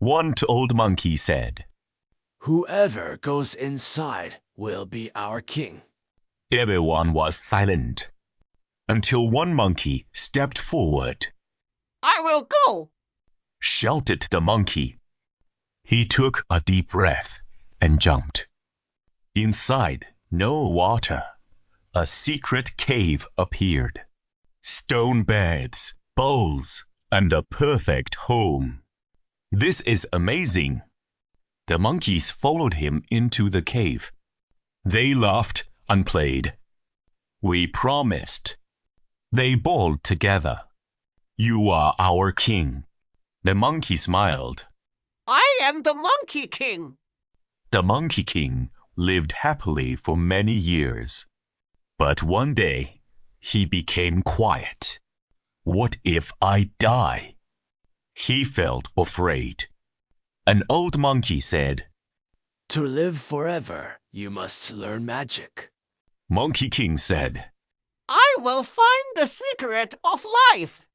One old monkey said. Whoever goes inside will be our king. Everyone was silent until one monkey stepped forward. I will go, Shouted the monkey. He took a deep breath and jumped. Inside, no water. A secret cave appeared. Stone beds, bowls, and a perfect home. This is amazing. The monkeys followed him into the cave. They laughed and played. We promised. They bowled together. You are our king. The monkey smiled. I am the Monkey King. The Monkey King lived happily for many years. But one day, he became quiet. What if I die? He felt afraid. An old monkey said, To live forever, you must learn magic. Monkey King said, I will find the secret of life.